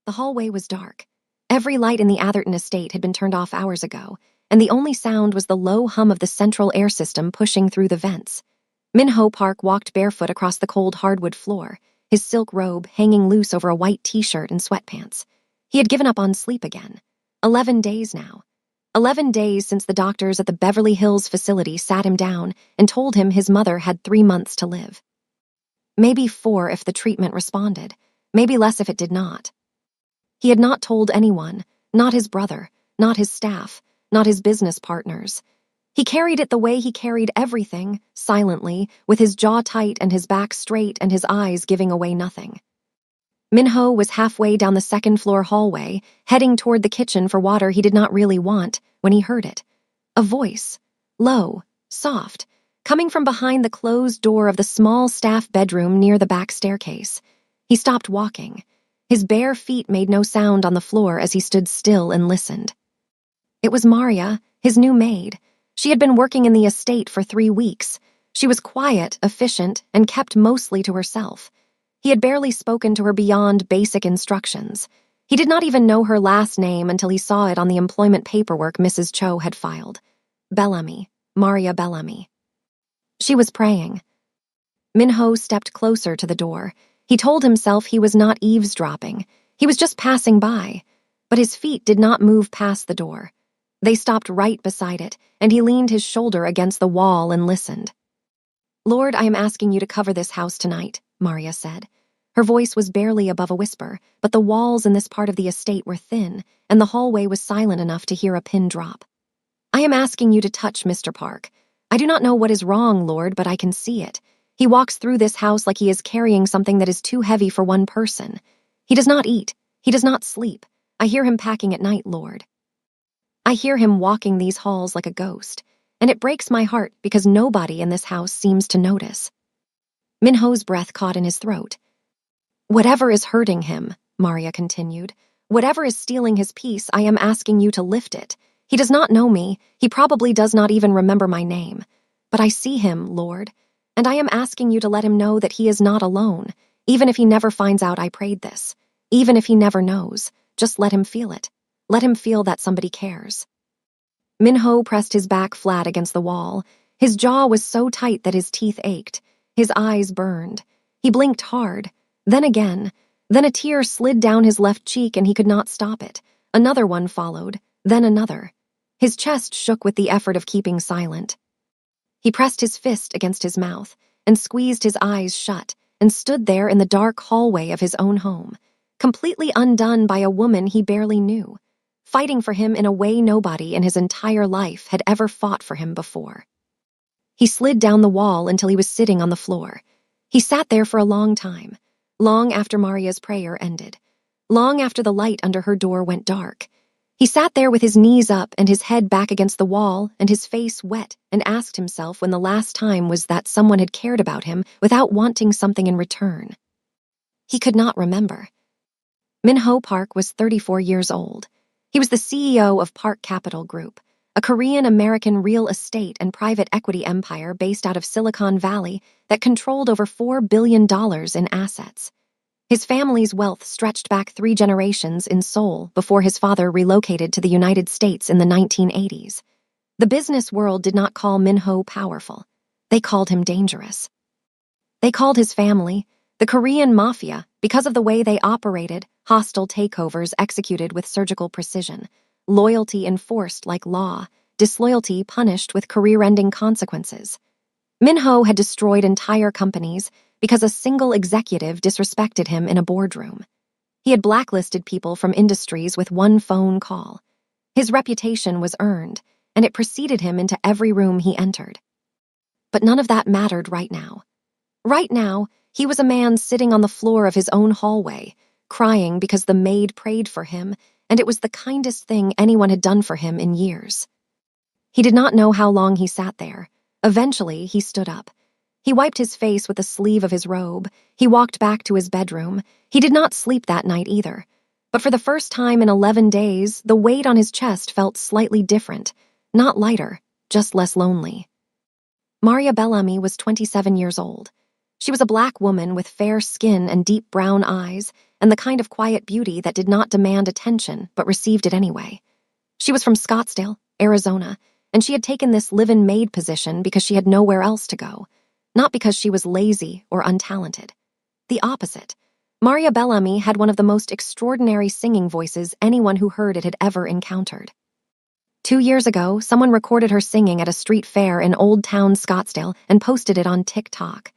The hallway was dark. Every light in the Atherton estate had been turned off hours ago, and the only sound was the low hum of the central air system pushing through the vents. Minho Park walked barefoot across the cold hardwood floor, his silk robe hanging loose over a white t-shirt and sweatpants. He had given up on sleep again. 11 days now. 11 days since the doctors at the Beverly Hills facility sat him down and told him his mother had 3 months to live. Maybe 4 if the treatment responded, maybe less if it did not. He had not told anyone, not his brother, not his staff, not his business partners. He carried it the way he carried everything, silently, with his jaw tight and his back straight and his eyes giving away nothing. Minho was halfway down the second-floor hallway, heading toward the kitchen for water he did not really want, when he heard it. A voice, low, soft, coming from behind the closed door of the small staff bedroom near the back staircase. He stopped walking. His bare feet made no sound on the floor as he stood still and listened. It was Maria, his new maid. She had been working in the estate for 3 weeks. She was quiet, efficient, and kept mostly to herself. He had barely spoken to her beyond basic instructions. He did not even know her last name until he saw it on the employment paperwork Mrs. Cho had filed. Bellamy, Maria Bellamy. She was praying. Minho stepped closer to the door. He told himself he was not eavesdropping. He was just passing by. But his feet did not move past the door. They stopped right beside it, and he leaned his shoulder against the wall and listened. "Lord, I am asking you to cover this house tonight," Maria said. Her voice was barely above a whisper, but the walls in this part of the estate were thin, and the hallway was silent enough to hear a pin drop. "I am asking you to touch Mr. Park. I do not know what is wrong, Lord, but I can see it. He walks through this house like he is carrying something that is too heavy for one person. He does not eat. He does not sleep. I hear him packing at night, Lord. I hear him walking these halls like a ghost, and it breaks my heart because nobody in this house seems to notice." Minho's breath caught in his throat. "Whatever is hurting him," Maria continued, "whatever is stealing his peace, I am asking you to lift it. He does not know me. He probably does not even remember my name. But I see him, Lord, and I am asking you to let him know that he is not alone, even if he never finds out I prayed this, even if he never knows. Just let him feel it. Let him feel that somebody cares." Minho pressed his back flat against the wall. His jaw was so tight that his teeth ached. His eyes burned. He blinked hard. Then again. Then a tear slid down his left cheek and he could not stop it. Another one followed. Then another. His chest shook with the effort of keeping silent. He pressed his fist against his mouth and squeezed his eyes shut and stood there in the dark hallway of his own home, completely undone by a woman he barely knew, fighting for him in a way nobody in his entire life had ever fought for him before. He slid down the wall until he was sitting on the floor. He sat there for a long time, long after Maria's prayer ended, long after the light under her door went dark. He sat there with his knees up and his head back against the wall and his face wet and asked himself when the last time was that someone had cared about him without wanting something in return. He could not remember. Minho Park was 34 years old. He was the CEO of Park Capital Group, a Korean-American real estate and private equity empire based out of Silicon Valley that controlled over $4 billion in assets. His family's wealth stretched back 3 generations in Seoul before his father relocated to the United States in the 1980s. The business world did not call Minho powerful. They called him dangerous. They called his family the Korean Mafia because of the way they operated, hostile takeovers executed with surgical precision, loyalty enforced like law, disloyalty punished with career-ending consequences. Minho had destroyed entire companies because a single executive disrespected him in a boardroom. He had blacklisted people from industries with one phone call. His reputation was earned, and it preceded him into every room he entered. But none of that mattered right now. Right now, he was a man sitting on the floor of his own hallway, crying because the maid prayed for him, and it was the kindest thing anyone had done for him in years. He did not know how long he sat there. Eventually, he stood up. He wiped his face with the sleeve of his robe. He walked back to his bedroom. He did not sleep that night either. But for the first time in 11 days, the weight on his chest felt slightly different. Not lighter, just less lonely. Maria Bellamy was 27 years old. She was a black woman with fair skin and deep brown eyes, and the kind of quiet beauty that did not demand attention but received it anyway. She was from Scottsdale, Arizona, and she had taken this live-in maid position because she had nowhere else to go, not because she was lazy or untalented. The opposite. Maria Bellamy had one of the most extraordinary singing voices anyone who heard it had ever encountered. 2 years ago, someone recorded her singing at a street fair in Old Town Scottsdale and posted it on TikTok.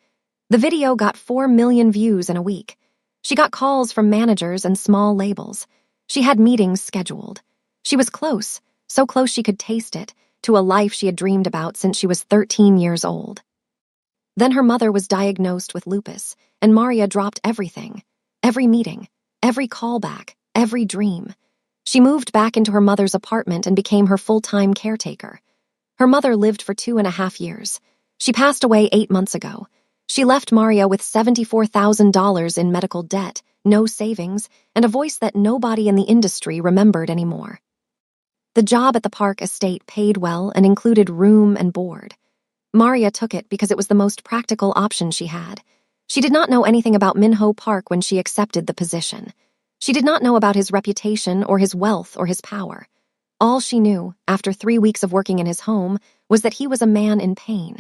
The video got 4 million views in a week. She got calls from managers and small labels. She had meetings scheduled. She was close, so close she could taste it, to a life she had dreamed about since she was 13 years old. Then her mother was diagnosed with lupus, and Maria dropped everything. Every meeting, every callback, every dream. She moved back into her mother's apartment and became her full-time caretaker. Her mother lived for 2.5 years. She passed away 8 months ago. She left Maria with $74,000 in medical debt, no savings, and a voice that nobody in the industry remembered anymore. The job at the Park estate paid well and included room and board. Maria took it because it was the most practical option she had. She did not know anything about Minho Park when she accepted the position. She did not know about his reputation or his wealth or his power. All she knew, after 3 weeks of working in his home, was that he was a man in pain.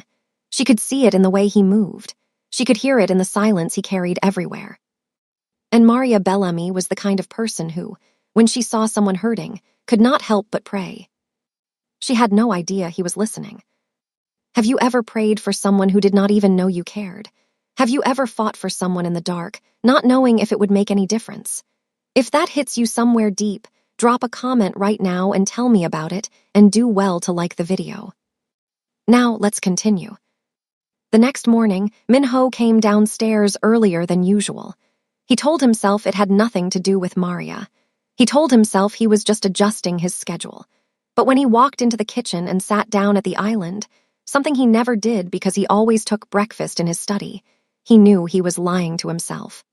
She could see it in the way he moved. She could hear it in the silence he carried everywhere. And Maria Bellamy was the kind of person who, when she saw someone hurting, could not help but pray. She had no idea he was listening. Have you ever prayed for someone who did not even know you cared? Have you ever fought for someone in the dark, not knowing if it would make any difference? If that hits you somewhere deep, drop a comment right now and tell me about it, and do well to like the video. Now, let's continue. The next morning, Minho came downstairs earlier than usual. He told himself it had nothing to do with Maria. He told himself he was just adjusting his schedule. But when he walked into the kitchen and sat down at the island, something he never did because he always took breakfast in his study, he knew he was lying to himself.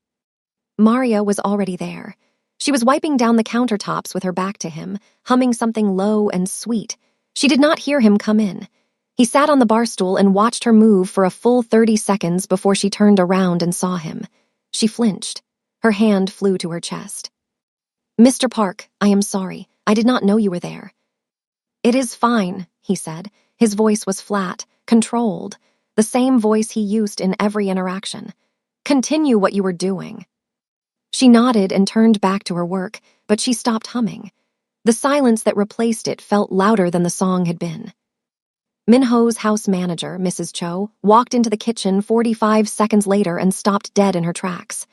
Maria was already there. She was wiping down the countertops with her back to him, humming something low and sweet. She did not hear him come in. He sat on the bar stool and watched her move for a full 30 seconds before she turned around and saw him. She flinched. Her hand flew to her chest. "Mr. Park, I am sorry. I did not know you were there." "It is fine," he said. His voice was flat, controlled, the same voice he used in every interaction. "Continue what you were doing." She nodded and turned back to her work, but she stopped humming. The silence that replaced it felt louder than the song had been. Minho's house manager, Mrs. Cho, walked into the kitchen 45 seconds later and stopped dead in her tracks.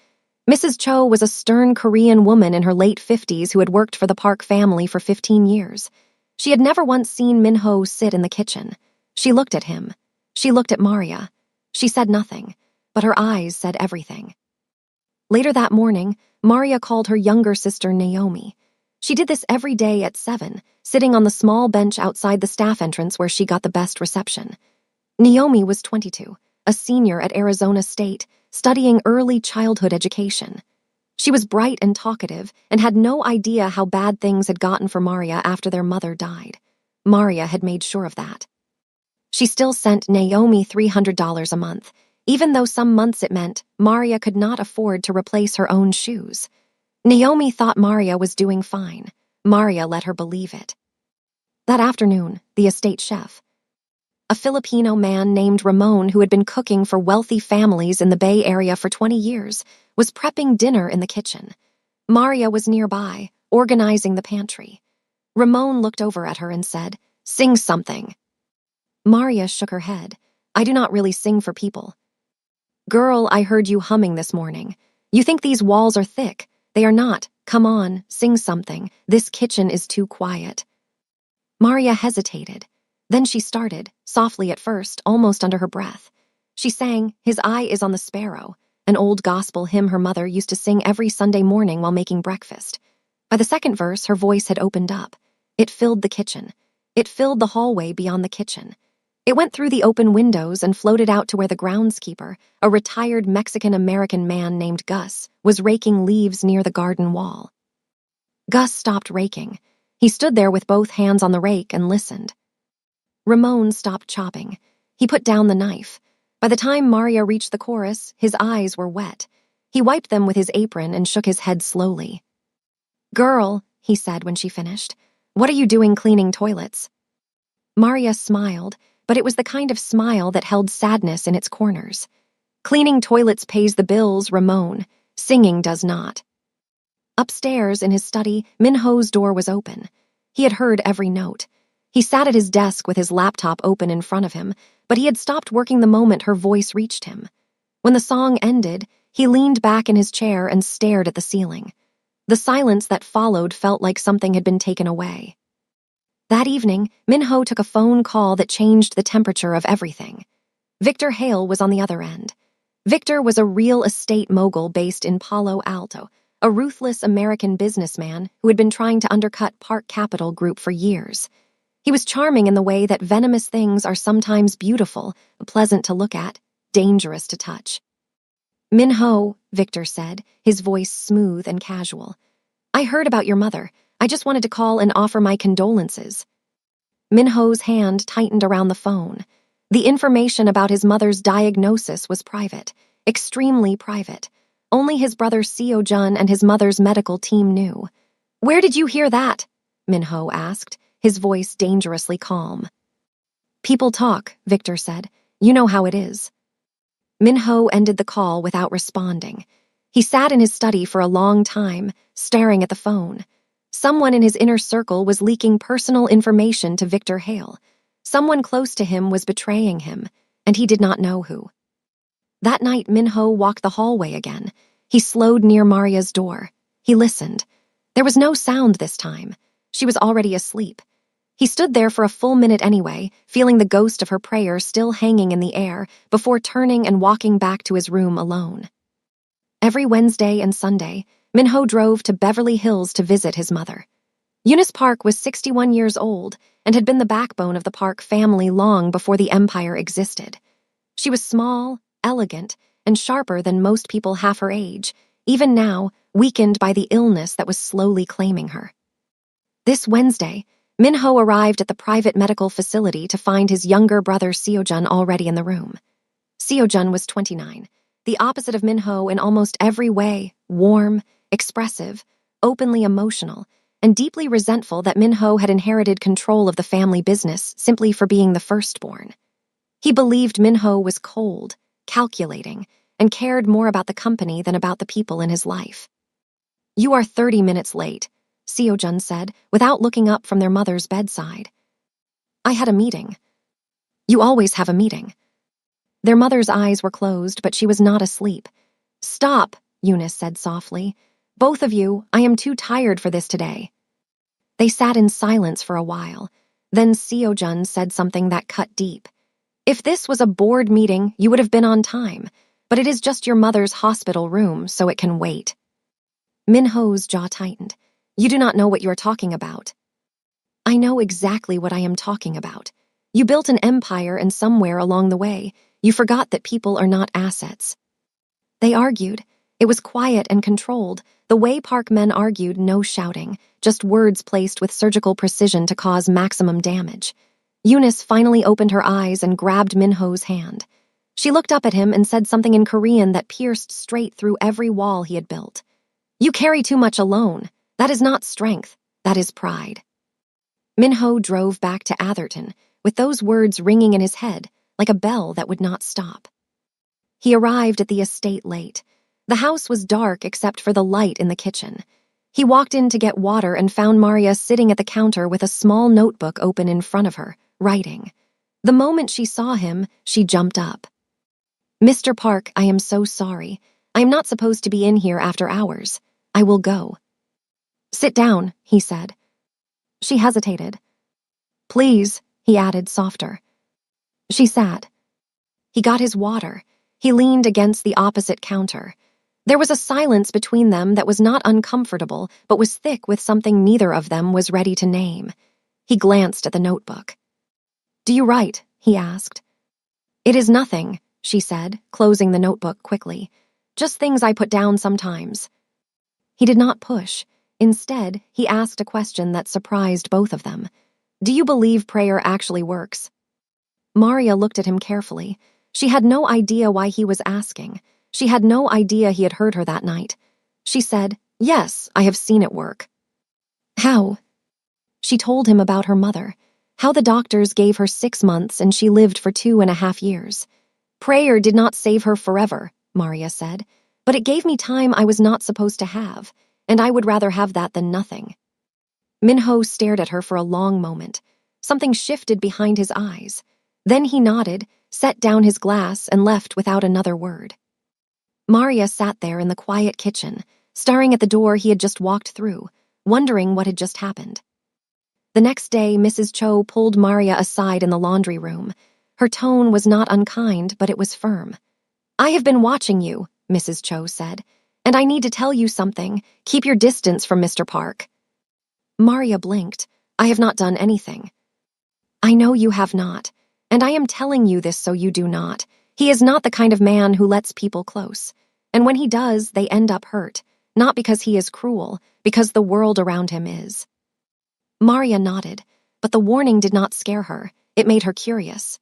Mrs. Cho was a stern Korean woman in her late 50s who had worked for the Park family for 15 years. She had never once seen Minho sit in the kitchen. She looked at him. She looked at Maria. She said nothing, but her eyes said everything. Later that morning, Maria called her younger sister Naomi. She did this every day at 7, sitting on the small bench outside the staff entrance where she got the best reception. Naomi was 22, a senior at Arizona State, studying early childhood education. She was bright and talkative and had no idea how bad things had gotten for Maria after their mother died. Maria had made sure of that. She still sent Naomi $300 a month, even though some months it meant Maria could not afford to replace her own shoes. Naomi thought Maria was doing fine. Maria let her believe it. That afternoon, the estate chef, a Filipino man named Ramon who had been cooking for wealthy families in the Bay Area for 20 years, was prepping dinner in the kitchen. Maria was nearby, organizing the pantry. Ramon looked over at her and said, "Sing something." Maria shook her head. "I do not really sing for people." "Girl, I heard you humming this morning. You think these walls are thick. They are not. Come on, sing something. This kitchen is too quiet." Maria hesitated. Then she started, softly at first, almost under her breath. She sang, "His Eye is on the Sparrow," an old gospel hymn her mother used to sing every Sunday morning while making breakfast. By the second verse, her voice had opened up. It filled the kitchen. It filled the hallway beyond the kitchen. It went through the open windows and floated out to where the groundskeeper, a retired Mexican-American man named Gus, was raking leaves near the garden wall. Gus stopped raking. He stood there with both hands on the rake and listened. Ramon stopped chopping. He put down the knife. By the time Maria reached the chorus, his eyes were wet. He wiped them with his apron and shook his head slowly. "Girl," he said when she finished, "what are you doing cleaning toilets?" Maria smiled, but it was the kind of smile that held sadness in its corners. "Cleaning toilets pays the bills, Ramon. Singing does not." Upstairs in his study, Minho's door was open. He had heard every note. He sat at his desk with his laptop open in front of him, but he had stopped working the moment her voice reached him. When the song ended, he leaned back in his chair and stared at the ceiling. The silence that followed felt like something had been taken away. That evening, Minho took a phone call that changed the temperature of everything. Victor Hale was on the other end. Victor was a real estate mogul based in Palo Alto, a ruthless American businessman who had been trying to undercut Park Capital Group for years. He was charming in the way that venomous things are sometimes beautiful, pleasant to look at, dangerous to touch. "Minho," Victor said, his voice smooth and casual. "I heard about your mother. I just wanted to call and offer my condolences." Minho's hand tightened around the phone. The information about his mother's diagnosis was private, extremely private. Only his brother Seo-jun and his mother's medical team knew. "Where did you hear that?" Minho asked, his voice dangerously calm. "People talk," Victor said. "You know how it is." Minho ended the call without responding. He sat in his study for a long time, staring at the phone. Someone in his inner circle was leaking personal information to Victor Hale. Someone close to him was betraying him, and he did not know who. That night, Minho walked the hallway again. He slowed near Maria's door. He listened. There was no sound this time. She was already asleep. He stood there for a full minute anyway, feeling the ghost of her prayer still hanging in the air, before turning and walking back to his room alone. Every Wednesday and Sunday, Minho drove to Beverly Hills to visit his mother. Eunice Park was 61 years old and had been the backbone of the Park family long before the empire existed. She was small, elegant, and sharper than most people half her age, even now, weakened by the illness that was slowly claiming her. This Wednesday, Minho arrived at the private medical facility to find his younger brother Seo-jun already in the room. Seo-jun was 29, the opposite of Minho in almost every way, warm, expressive, openly emotional, and deeply resentful that Minho had inherited control of the family business simply for being the firstborn. He believed Minho was cold, calculating, and cared more about the company than about the people in his life. "You are 30 minutes late," Seo-jun said, without looking up from their mother's bedside. "I had a meeting." "You always have a meeting." Their mother's eyes were closed, but she was not asleep. "Stop," Eunice said softly. "Both of you, I am too tired for this today." They sat in silence for a while. Then Seo-jun said something that cut deep. "If this was a board meeting, you would have been on time, but it is just your mother's hospital room, so it can wait." Minho's jaw tightened. "You do not know what you are talking about." "I know exactly what I am talking about. You built an empire, and somewhere along the way, you forgot that people are not assets." They argued. It was quiet and controlled, the way Park men argued, no shouting, just words placed with surgical precision to cause maximum damage. Eunice finally opened her eyes and grabbed Minho's hand. She looked up at him and said something in Korean that pierced straight through every wall he had built. "You carry too much alone. That is not strength. That is pride." Minho drove back to Atherton, with those words ringing in his head, like a bell that would not stop. He arrived at the estate late. The house was dark except for the light in the kitchen. He walked in to get water and found Maria sitting at the counter with a small notebook open in front of her, writing. The moment she saw him, she jumped up. "Mr. Park, I am so sorry. I am not supposed to be in here after hours. I will go." "Sit down," he said. She hesitated. "Please," he added softer. She sat. He got his water. He leaned against the opposite counter. There was a silence between them that was not uncomfortable, but was thick with something neither of them was ready to name. He glanced at the notebook. "Do you write?" he asked. "It is nothing," she said, closing the notebook quickly. "Just things I put down sometimes." He did not push. Instead, he asked a question that surprised both of them. "Do you believe prayer actually works?" Maria looked at him carefully. She had no idea why he was asking. She had no idea he had heard her that night. She said, "Yes, I have seen it work." "How?" She told him about her mother, how the doctors gave her 6 months and she lived for 2.5 years. "Prayer did not save her forever," Maria said, "but it gave me time I was not supposed to have, and I would rather have that than nothing." Minho stared at her for a long moment. Something shifted behind his eyes. Then he nodded, set down his glass, and left without another word. Maria sat there in the quiet kitchen, staring at the door he had just walked through, wondering what had just happened. The next day, Mrs. Cho pulled Maria aside in the laundry room. Her tone was not unkind, but it was firm. "I have been watching you," Mrs. Cho said, "and I need to tell you something. Keep your distance from Mr. Park." Maria blinked. "I have not done anything." "I know you have not, and I am telling you this so you do not. He is not the kind of man who lets people close, and when he does, they end up hurt, not because he is cruel, because the world around him is." Maria nodded, but the warning did not scare her. It made her curious.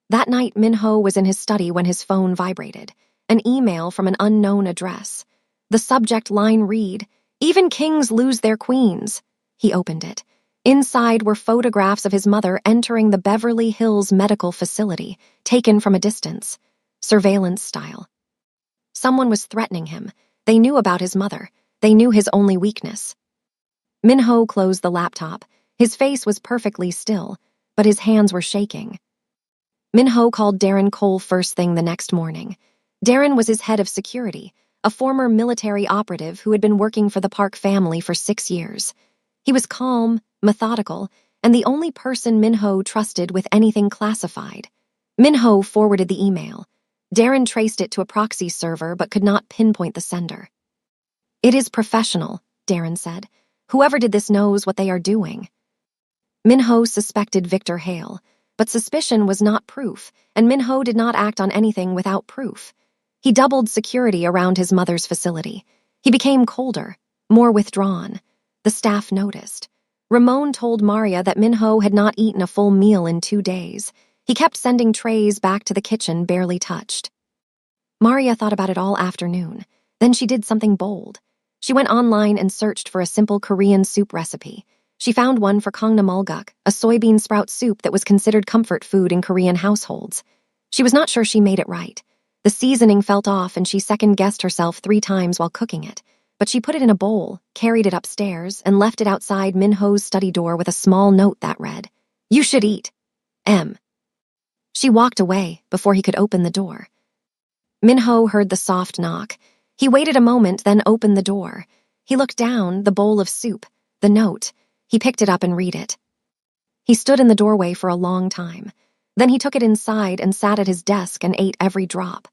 That night, Minho was in his study when his phone vibrated. An email from an unknown address. The subject line read, "Even kings lose their queens." He opened it. Inside were photographs of his mother entering the Beverly Hills medical facility, taken from a distance, surveillance style. Someone was threatening him. They knew about his mother. They knew his only weakness. Minho closed the laptop. His face was perfectly still, but his hands were shaking. Minho called Darren Cole first thing the next morning. Darren was his head of security, a former military operative who had been working for the Park family for 6 years. He was calm, methodical, and the only person Minho trusted with anything classified. Minho forwarded the email. Darren traced it to a proxy server but could not pinpoint the sender. "It is professional," Darren said. "Whoever did this knows what they are doing." Minho suspected Victor Hale, but suspicion was not proof, and Minho did not act on anything without proof. He doubled security around his mother's facility. He became colder, more withdrawn. The staff noticed. Ramon told Maria that Minho had not eaten a full meal in 2 days. He kept sending trays back to the kitchen barely touched. Maria thought about it all afternoon. Then she did something bold. She went online and searched for a simple Korean soup recipe. She found one for kongnamulguk, a soybean sprout soup that was considered comfort food in Korean households. She was not sure she made it right. The seasoning felt off and she second-guessed herself 3 times while cooking it. But she put it in a bowl, carried it upstairs, and left it outside Minho's study door with a small note that read, "You should eat. M." She walked away before he could open the door. Minho heard the soft knock. He waited a moment, then opened the door. He looked down, the bowl of soup, the note. He picked it up and read it. He stood in the doorway for a long time. Then he took it inside and sat at his desk and ate every drop.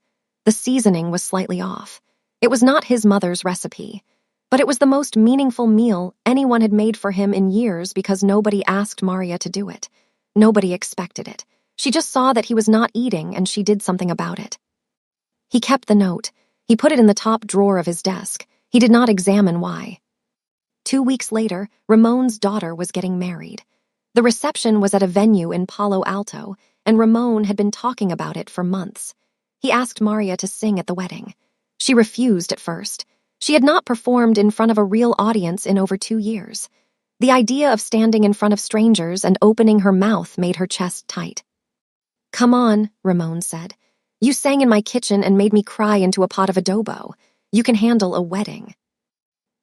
The seasoning was slightly off. It was not his mother's recipe, but it was the most meaningful meal anyone had made for him in years because nobody asked Maria to do it. Nobody expected it. She just saw that he was not eating and she did something about it. He kept the note. He put it in the top drawer of his desk. He did not examine why. 2 weeks later, Ramon's daughter was getting married. The reception was at a venue in Palo Alto, and Ramon had been talking about it for months. He asked Maria to sing at the wedding. She refused at first. She had not performed in front of a real audience in over 2 years. The idea of standing in front of strangers and opening her mouth made her chest tight. "Come on," Ramon said. "You sang in my kitchen and made me cry into a pot of adobo. You can handle a wedding."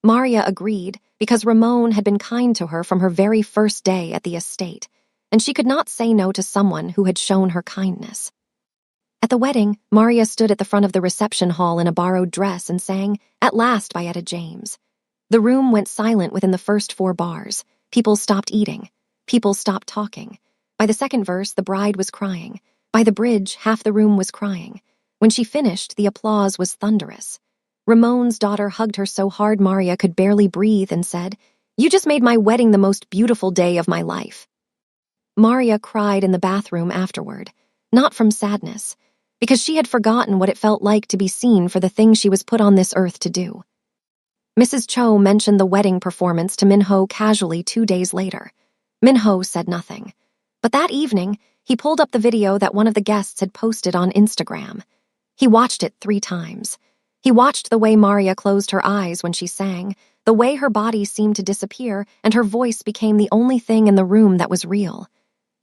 Maria agreed because Ramon had been kind to her from her very first day at the estate, and she could not say no to someone who had shown her kindness. At the wedding, Maria stood at the front of the reception hall in a borrowed dress and sang "At Last" by Etta James. The room went silent within the first 4 bars. People stopped eating. People stopped talking. By the second verse, the bride was crying. By the bridge, half the room was crying. When she finished, the applause was thunderous. Ramon's daughter hugged her so hard Maria could barely breathe and said, "You just made my wedding the most beautiful day of my life." Maria cried in the bathroom afterward, not from sadness, because she had forgotten what it felt like to be seen for the thing she was put on this earth to do. Mrs. Cho mentioned the wedding performance to Minho casually 2 days later. Minho said nothing. But that evening, he pulled up the video that one of the guests had posted on Instagram. He watched it 3 times. He watched the way Maria closed her eyes when she sang, the way her body seemed to disappear, and her voice became the only thing in the room that was real.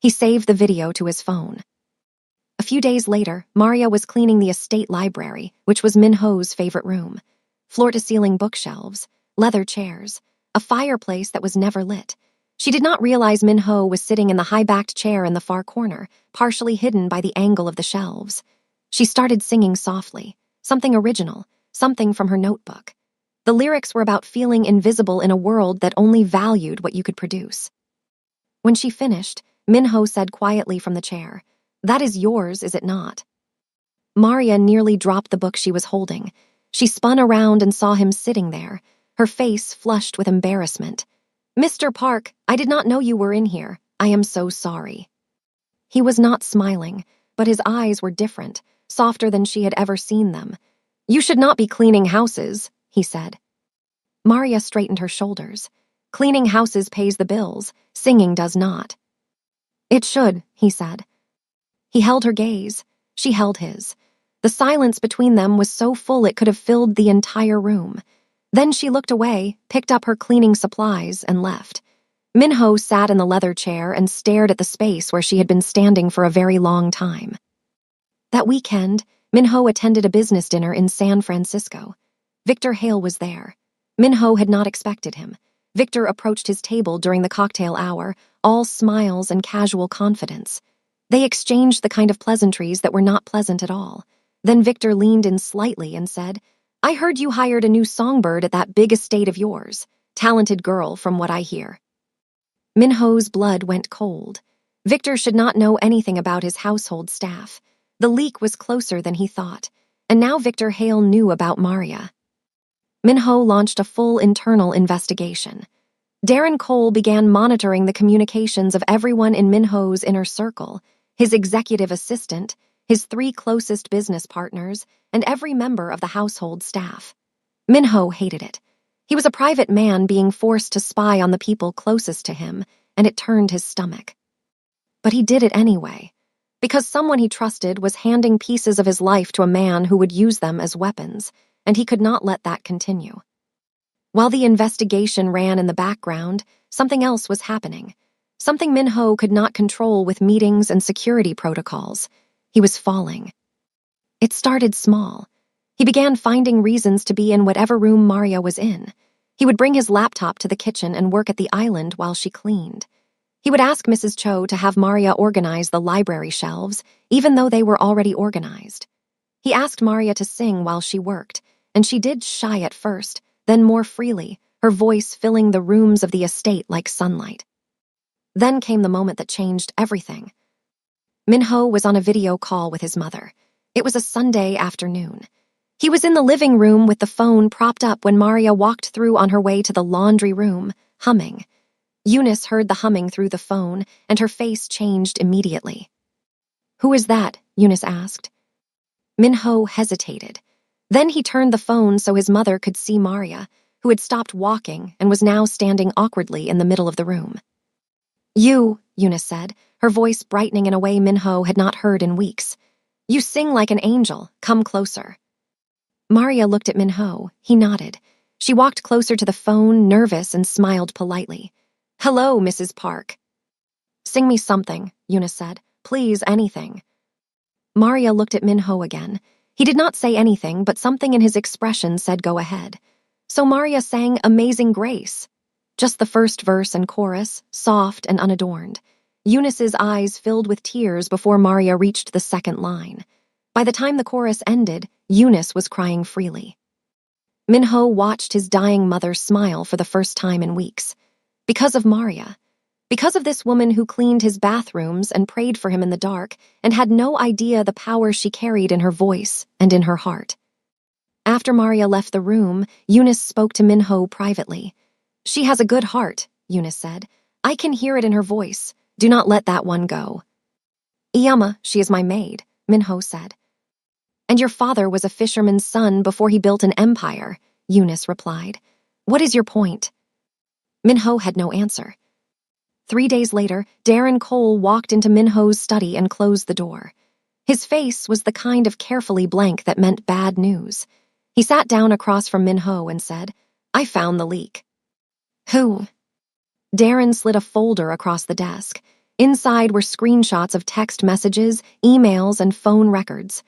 He saved the video to his phone. A few days later, Maria was cleaning the estate library, which was Minho's favorite room. Floor-to-ceiling bookshelves, leather chairs, a fireplace that was never lit. She did not realize Minho was sitting in the high-backed chair in the far corner, partially hidden by the angle of the shelves. She started singing softly, something original, something from her notebook. The lyrics were about feeling invisible in a world that only valued what you could produce. When she finished, Minho said quietly from the chair, "That is yours, is it not?" Maria nearly dropped the book she was holding. She spun around and saw him sitting there, her face flushed with embarrassment. "Mr. Park, I did not know you were in here. I am so sorry." He was not smiling, but his eyes were different, softer than she had ever seen them. "You should not be cleaning houses," he said. Maria straightened her shoulders. "Cleaning houses pays the bills, singing does not." "It should," he said. He held her gaze. She held his. The silence between them was so full it could have filled the entire room. Then she looked away, picked up her cleaning supplies, and left. Minho sat in the leather chair and stared at the space where she had been standing for a very long time. That weekend, Minho attended a business dinner in San Francisco. Victor Hale was there. Minho had not expected him. Victor approached his table during the cocktail hour, all smiles and casual confidence. They exchanged the kind of pleasantries that were not pleasant at all. Then Victor leaned in slightly and said, "I heard you hired a new songbird at that big estate of yours. Talented girl, from what I hear." Minho's blood went cold. Victor should not know anything about his household staff. The leak was closer than he thought, and now Victor Hale knew about Maria. Minho launched a full internal investigation. Darren Cole began monitoring the communications of everyone in Minho's inner circle, his executive assistant, his 3 closest business partners, and every member of the household staff. Minho hated it. He was a private man being forced to spy on the people closest to him, and it turned his stomach. But he did it anyway, because someone he trusted was handing pieces of his life to a man who would use them as weapons, and he could not let that continue. While the investigation ran in the background, something else was happening. Something Minho could not control with meetings and security protocols. He was falling. It started small. He began finding reasons to be in whatever room Maria was in. He would bring his laptop to the kitchen and work at the island while she cleaned. He would ask Mrs. Cho to have Maria organize the library shelves, even though they were already organized. He asked Maria to sing while she worked, and she did shy at first, then more freely, her voice filling the rooms of the estate like sunlight. Then came the moment that changed everything. Minho was on a video call with his mother. It was a Sunday afternoon. He was in the living room with the phone propped up when Maria walked through on her way to the laundry room, humming. Eunice heard the humming through the phone, and her face changed immediately. "Who is that?" Eunice asked. Minho hesitated. Then he turned the phone so his mother could see Maria, who had stopped walking and was now standing awkwardly in the middle of the room. "You," Eunice said, her voice brightening in a way Minho had not heard in weeks. "You sing like an angel. Come closer." Maria looked at Minho. He nodded. She walked closer to the phone, nervous, and smiled politely. "Hello, Mrs. Park." "Sing me something," Eunice said. "Please, anything." Maria looked at Minho again. He did not say anything, but something in his expression said go ahead. So Maria sang Amazing Grace. Just the first verse and chorus, soft and unadorned. Eunice's eyes filled with tears before Maria reached the second line. By the time the chorus ended, Eunice was crying freely. Minho watched his dying mother smile for the first time in weeks. Because of Maria. Because of this woman who cleaned his bathrooms and prayed for him in the dark and had no idea the power she carried in her voice and in her heart. After Maria left the room, Eunice spoke to Minho privately. "She has a good heart," Eunice said. "I can hear it in her voice. Do not let that one go." "Iyama, she is my maid," Minho said. "And your father was a fisherman's son before he built an empire," Eunice replied. "What is your point?" Minho had no answer. 3 days later, Darren Cole walked into Minho's study and closed the door. His face was the kind of carefully blank that meant bad news. He sat down across from Min-ho and said, "I found the leak." "Who?" Darren slid a folder across the desk. Inside were screenshots of text messages, emails, and phone records.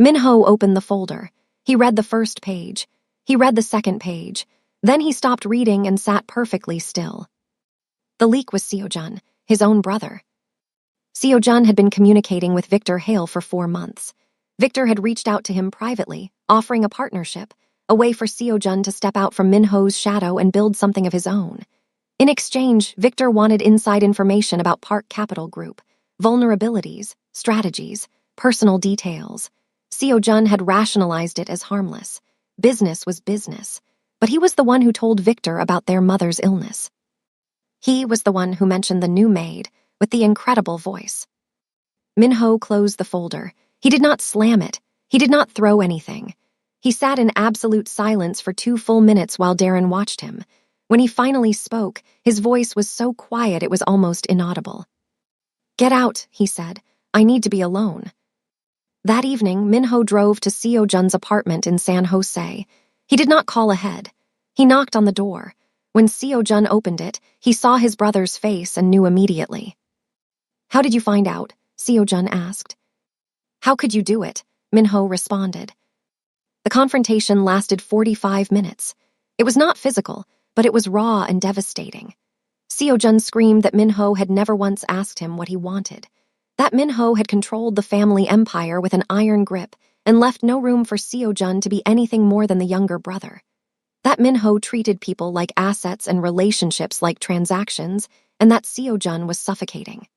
Min-ho opened the folder. He read the first page. He read the second page. Then he stopped reading and sat perfectly still. The leak was Seo-jun, his own brother. Seo-jun had been communicating with Victor Hale for 4 months. Victor had reached out to him privately, offering a partnership, a way for Seo-jun to step out from Min-ho's shadow and build something of his own. In exchange, Victor wanted inside information about Park Capital Group, vulnerabilities, strategies, personal details. Seo-jun had rationalized it as harmless. Business was business, but he was the one who told Victor about their mother's illness. He was the one who mentioned the new maid, with the incredible voice. Min-ho closed the folder. He did not slam it. He did not throw anything. He sat in absolute silence for 2 full minutes while Darren watched him. When he finally spoke, his voice was so quiet it was almost inaudible. "Get out," he said. "I need to be alone." That evening, Min-ho drove to Seo-jun's apartment in San Jose. He did not call ahead. He knocked on the door. When Seo-jun opened it, he saw his brother's face and knew immediately. "How did you find out?" Seo-jun asked. "How could you do it?" Min-ho responded. The confrontation lasted 45 minutes. It was not physical, but it was raw and devastating. Seo-jun screamed that Min-ho had never once asked him what he wanted, that Min-ho had controlled the family empire with an iron grip and left no room for Seo-jun to be anything more than the younger brother, that Min-ho treated people like assets and relationships like transactions, and that Seo-jun was suffocating.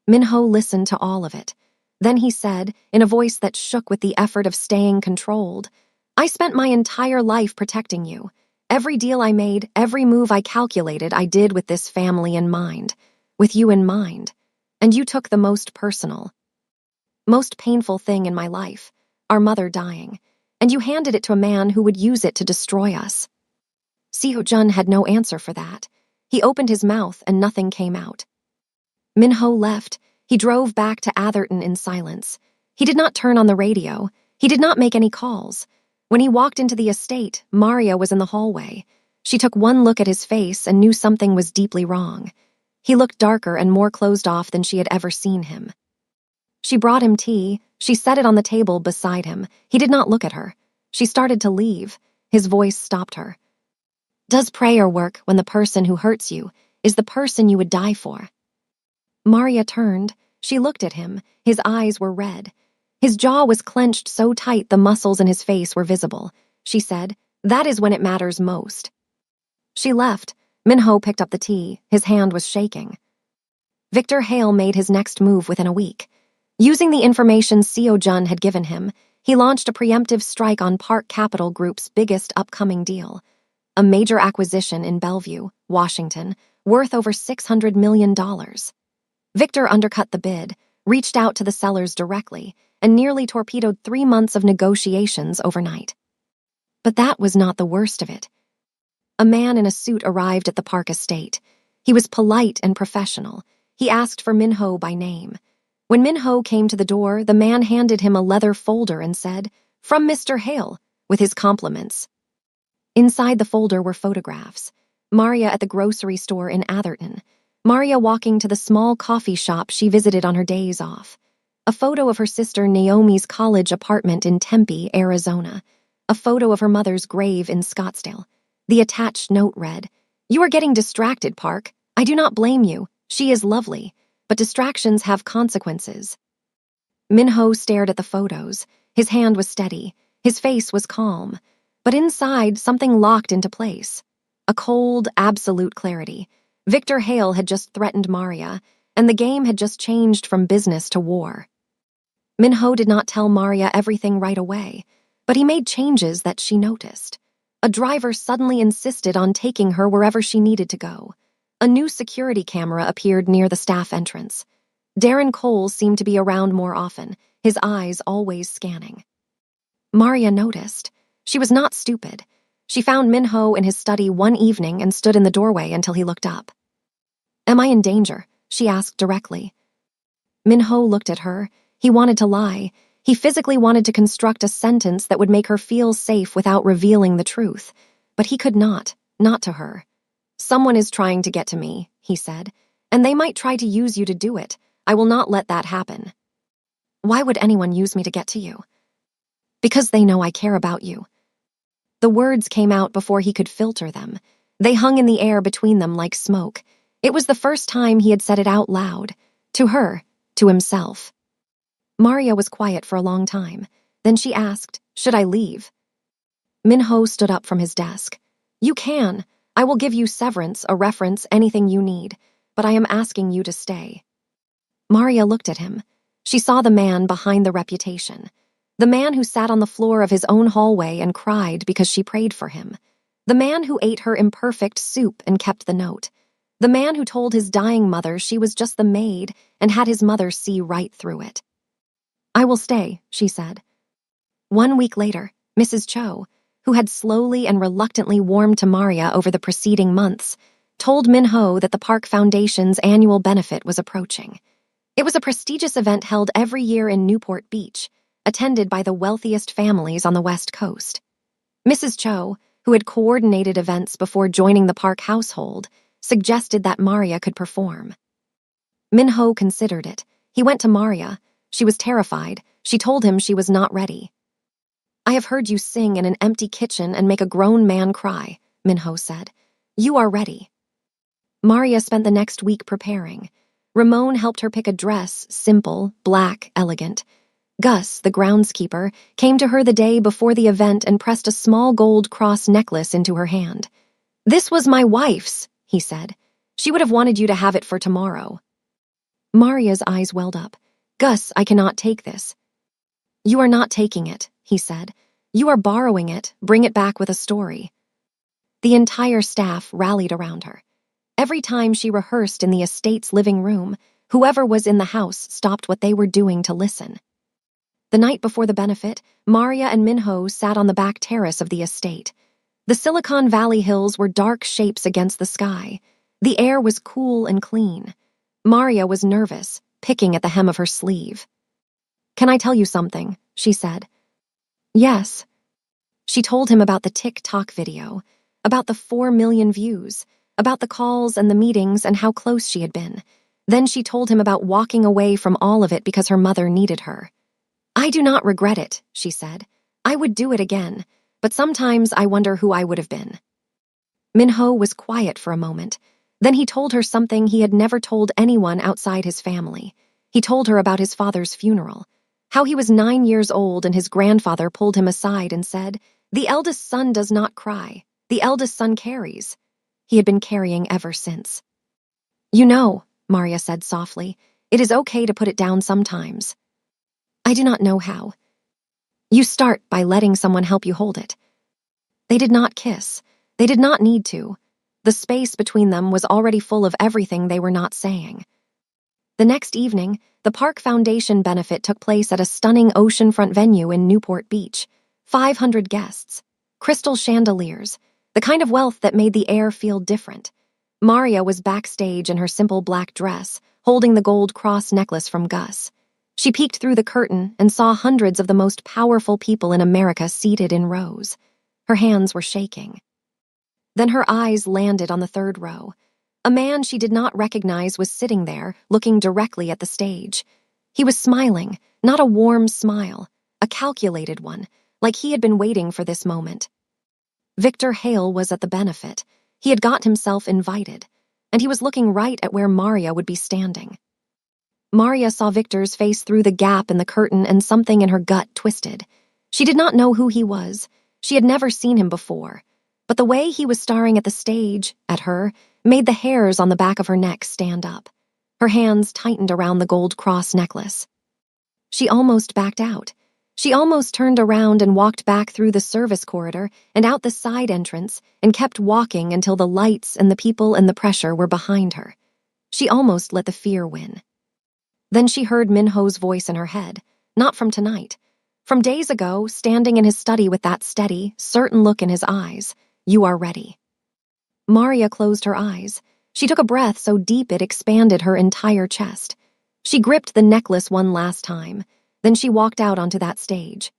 Min-ho listened to all of it. Then he said, in a voice that shook with the effort of staying controlled, "I spent my entire life protecting you. Every deal I made, every move I calculated, I did with this family in mind, with you in mind. And you took the most personal, most painful thing in my life, our mother dying, and you handed it to a man who would use it to destroy us." Seo-jun had no answer for that. He opened his mouth and nothing came out. Min-ho left. He drove back to Atherton in silence. He did not turn on the radio. He did not make any calls. When he walked into the estate, Maria was in the hallway. She took one look at his face and knew something was deeply wrong. He looked darker and more closed off than she had ever seen him. She brought him tea. She set it on the table beside him. He did not look at her. She started to leave. His voice stopped her. "Does prayer work when the person who hurts you is the person you would die for?" Maria turned. She looked at him. His eyes were red. His jaw was clenched so tight the muscles in his face were visible. She said, "That is when it matters most." She left. Min-ho picked up the tea. His hand was shaking. Victor Hale made his next move within a week. Using the information Seo-jun had given him, he launched a preemptive strike on Park Capital Group's biggest upcoming deal, a major acquisition in Bellevue, Washington, worth over $600 million. Victor undercut the bid, reached out to the sellers directly, and nearly torpedoed 3 months of negotiations overnight. But that was not the worst of it. A man in a suit arrived at the Park estate. He was polite and professional. He asked for Min-ho by name. When Min-ho came to the door, the man handed him a leather folder and said, "From Mr. Hale," with his compliments. Inside the folder were photographs. Maria at the grocery store in Atherton. Maria walking to the small coffee shop she visited on her days off. A photo of her sister Naomi's college apartment in Tempe, Arizona. A photo of her mother's grave in Scottsdale. The attached note read, "You are getting distracted, Park. I do not blame you. She is lovely, but distractions have consequences." Min-ho stared at the photos. His hand was steady. His face was calm. But inside, something locked into place. A cold, absolute clarity. Victor Hale had just threatened Maria, and the game had just changed from business to war. Min-ho did not tell Maria everything right away, but he made changes that she noticed. A driver suddenly insisted on taking her wherever she needed to go. A new security camera appeared near the staff entrance. Darren Cole seemed to be around more often, his eyes always scanning. Maria noticed. She was not stupid. She found Min-ho in his study one evening and stood in the doorway until he looked up. "Am I in danger?" she asked directly. Min-ho looked at her. He wanted to lie. He physically wanted to construct a sentence that would make her feel safe without revealing the truth. But he could not to her. "Someone is trying to get to me," he said, "and they might try to use you to do it. I will not let that happen." "Why would anyone use me to get to you?" "Because they know I care about you." The words came out before he could filter them. They hung in the air between them like smoke. It was the first time he had said it out loud. To her, to himself. Maria was quiet for a long time. Then she asked, "Should I leave?" Minho stood up from his desk. "You can. I will give you severance, a reference, anything you need. But I am asking you to stay." Maria looked at him. She saw the man behind the reputation. The man who sat on the floor of his own hallway and cried because she prayed for him. The man who ate her imperfect soup and kept the note. The man who told his dying mother she was just the maid and had his mother see right through it. "I will stay," she said. 1 week later, Mrs. Cho, who had slowly and reluctantly warmed to Maria over the preceding months, told Minho that the Park Foundation's annual benefit was approaching. It was a prestigious event held every year in Newport Beach, attended by the wealthiest families on the West Coast. Mrs. Cho, who had coordinated events before joining the Park household, suggested that Maria could perform. Minho considered it. He went to Maria. She was terrified. She told him she was not ready. "I have heard you sing in an empty kitchen and make a grown man cry," Minho said. "You are ready." Maria spent the next week preparing. Ramon helped her pick a dress, simple, black, elegant. Gus, the groundskeeper, came to her the day before the event and pressed a small gold cross necklace into her hand. "This was my wife's," he said. "She would have wanted you to have it for tomorrow." Maria's eyes welled up. "Gus, I cannot take this." "You are not taking it," he said. "You are borrowing it. Bring it back with a story." The entire staff rallied around her. Every time she rehearsed in the estate's living room, whoever was in the house stopped what they were doing to listen. The night before the benefit, Maria and Minho sat on the back terrace of the estate. The Silicon Valley hills were dark shapes against the sky. The air was cool and clean. Maria was nervous, picking at the hem of her sleeve. "Can I tell you something?" she said. "Yes." She told him about the TikTok video, about the 4 million views, about the calls and the meetings and how close she had been. Then she told him about walking away from all of it because her mother needed her. "I do not regret it," she said. "I would do it again, but sometimes I wonder who I would have been." Minho was quiet for a moment. Then he told her something he had never told anyone outside his family. He told her about his father's funeral, how he was 9 years old and his grandfather pulled him aside and said, "The eldest son does not cry. The eldest son carries." He had been carrying ever since. "You know," Maria said softly, "it is okay to put it down sometimes." "I do not know how." "You start by letting someone help you hold it." They did not kiss. They did not need to. The space between them was already full of everything they were not saying. The next evening, the Park Foundation benefit took place at a stunning oceanfront venue in Newport Beach. 500 guests. Crystal chandeliers. The kind of wealth that made the air feel different. Maria was backstage in her simple black dress, holding the gold cross necklace from Gus. She peeked through the curtain and saw hundreds of the most powerful people in America seated in rows. Her hands were shaking. Then her eyes landed on the third row. A man she did not recognize was sitting there, looking directly at the stage. He was smiling, not a warm smile, a calculated one, like he had been waiting for this moment. Victor Hale was at the benefit. He had got himself invited, and he was looking right at where Maria would be standing. Maria saw Victor's face through the gap in the curtain and something in her gut twisted. She did not know who he was. She had never seen him before. But the way he was staring at the stage, at her, made the hairs on the back of her neck stand up. Her hands tightened around the gold cross necklace. She almost backed out. She almost turned around and walked back through the service corridor and out the side entrance and kept walking until the lights and the people and the pressure were behind her. She almost let the fear win. Then she heard Minho's voice in her head, not from tonight. From days ago, standing in his study with that steady, certain look in his eyes. "You are ready." Maria closed her eyes. She took a breath so deep it expanded her entire chest. She gripped the necklace one last time. Then she walked out onto that stage.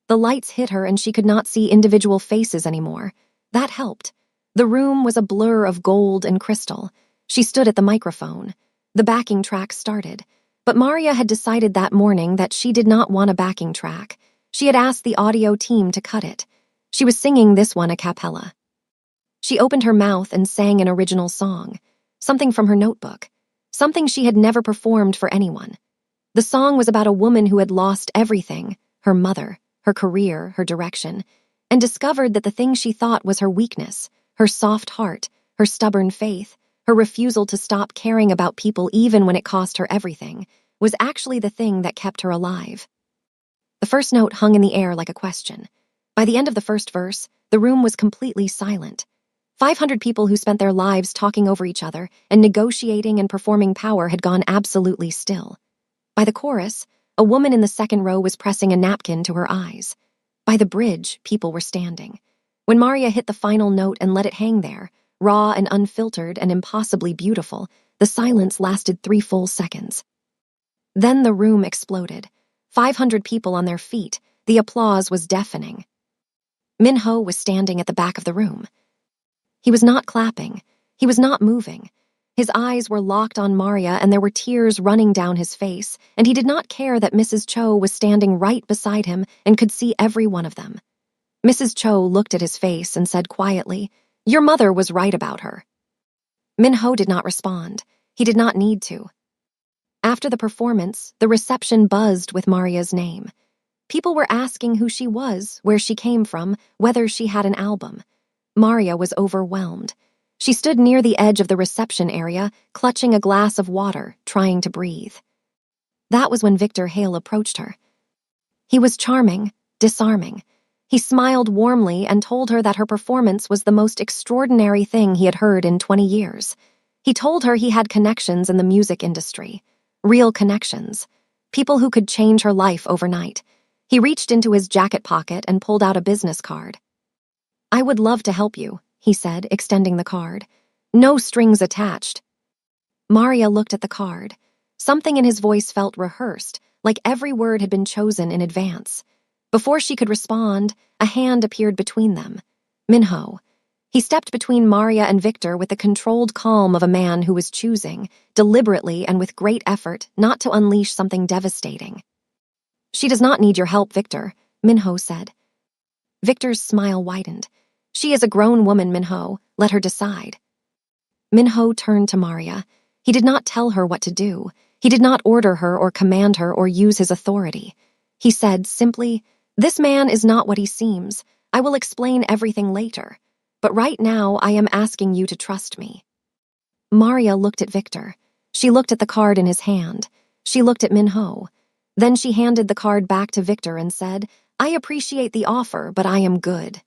The lights hit her and she could not see individual faces anymore. That helped. The room was a blur of gold and crystal. She stood at the microphone. The backing track started. But Maria had decided that morning that she did not want a backing track. She had asked the audio team to cut it. She was singing this one a cappella. She opened her mouth and sang an original song. Something from her notebook. Something she had never performed for anyone. The song was about a woman who had lost everything, her mother, her career, her direction, and discovered that the thing she thought was her weakness, her soft heart, her stubborn faith, her refusal to stop caring about people even when it cost her everything, was actually the thing that kept her alive. The first note hung in the air like a question. By the end of the first verse, the room was completely silent. 500 people who spent their lives talking over each other and negotiating and performing power had gone absolutely still. By the chorus, a woman in the second row was pressing a napkin to her eyes. By the bridge, people were standing. When Maria hit the final note and let it hang there, raw and unfiltered and impossibly beautiful, the silence lasted 3 full seconds. Then the room exploded. 500 people on their feet. The applause was deafening. Minho was standing at the back of the room. He was not clapping. He was not moving. His eyes were locked on Maria and there were tears running down his face, and he did not care that Mrs. Cho was standing right beside him and could see every one of them. Mrs. Cho looked at his face and said quietly, "Your mother was right about her." Minho did not respond. He did not need to. After the performance, the reception buzzed with Maria's name. People were asking who she was, where she came from, whether she had an album. Maria was overwhelmed. She stood near the edge of the reception area, clutching a glass of water, trying to breathe. That was when Victor Hale approached her. He was charming, disarming. He smiled warmly and told her that her performance was the most extraordinary thing he had heard in 20 years. He told her he had connections in the music industry. Real connections. People who could change her life overnight. He reached into his jacket pocket and pulled out a business card. "I would love to help you," he said, extending the card. "No strings attached." Maria looked at the card. Something in his voice felt rehearsed, like every word had been chosen in advance. Before she could respond, a hand appeared between them. Minho. He stepped between Maria and Victor with the controlled calm of a man who was choosing, deliberately and with great effort, not to unleash something devastating. "She does not need your help, Victor," Minho said. Victor's smile widened. "She is a grown woman, Minho. Let her decide." Minho turned to Maria. He did not tell her what to do. He did not order her or command her or use his authority. He said simply, "This man is not what he seems. I will explain everything later. But right now I am asking you to trust me." Maria looked at Victor. She looked at the card in his hand. She looked at Minho. Then she handed the card back to Victor and said, "I appreciate the offer, but I am good."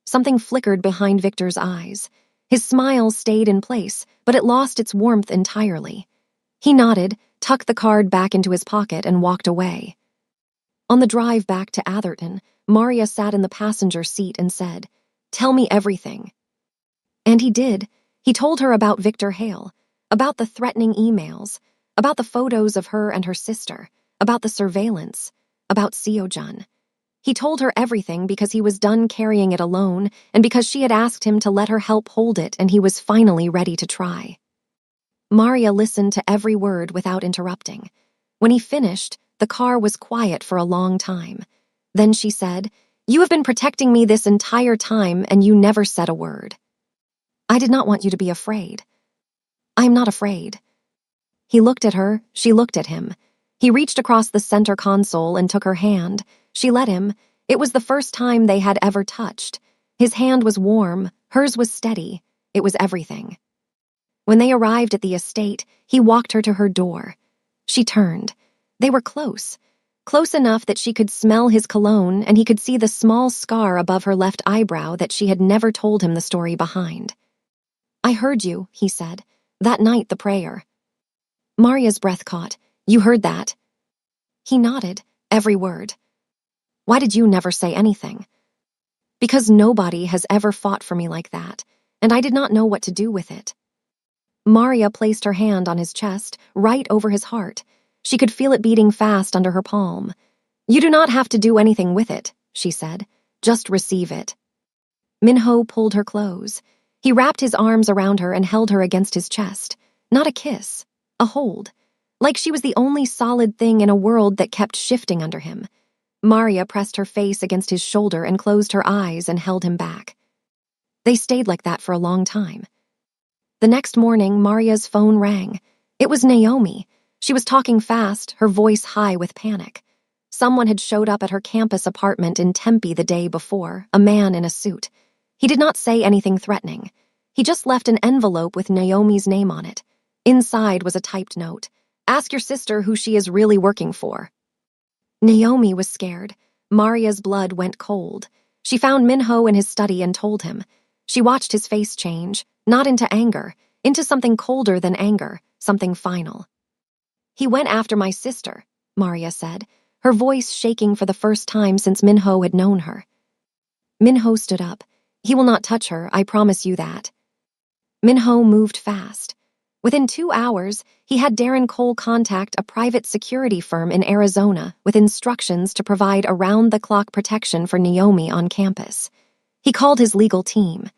Something flickered behind Victor's eyes. His smile stayed in place, but it lost its warmth entirely. He nodded, tucked the card back into his pocket, and walked away. On the drive back to Atherton, Maria sat in the passenger seat and said, "Tell me everything." And he did. He told her about Victor Hale, about the threatening emails, about the photos of her and her sister, about the surveillance, about Seo-jun. He told her everything because he was done carrying it alone and because she had asked him to let her help hold it and he was finally ready to try. Maria listened to every word without interrupting. When he finished, the car was quiet for a long time. Then she said, "You have been protecting me this entire time and you never said a word." "I did not want you to be afraid." "I am not afraid." He looked at her, she looked at him. He reached across the center console and took her hand. She let him. It was the first time they had ever touched. His hand was warm, hers was steady. It was everything. When they arrived at the estate, he walked her to her door. She turned. They were close. Close enough that she could smell his cologne and he could see the small scar above her left eyebrow that she had never told him the story behind. "I heard you," he said. "That night, the prayer." Maria's breath caught. "You heard that?" He nodded, every word. "Why did you never say anything?" "Because nobody has ever fought for me like that, and I did not know what to do with it." Maria placed her hand on his chest, right over his heart. She could feel it beating fast under her palm. "You do not have to do anything with it," she said. "Just receive it." Minho pulled her close. He wrapped his arms around her and held her against his chest. Not a kiss, a hold. Like she was the only solid thing in a world that kept shifting under him. Maria pressed her face against his shoulder and closed her eyes and held him back. They stayed like that for a long time. The next morning, Maria's phone rang. It was Naomi. She was talking fast, her voice high with panic. Someone had showed up at her campus apartment in Tempe the day before, a man in a suit. He did not say anything threatening. He just left an envelope with Naomi's name on it. Inside was a typed note. "Ask your sister who she is really working for." Naomi was scared. Maria's blood went cold. She found Minho in his study and told him. She watched his face change, not into anger, into something colder than anger, something final. "He went after my sister," Maria said, her voice shaking for the first time since Minho had known her. Minho stood up. "He will not touch her, I promise you that." Minho moved fast. Within 2 hours, he had Darren Cole contact a private security firm in Arizona with instructions to provide around-the-clock protection for Naomi on campus. He called his legal team.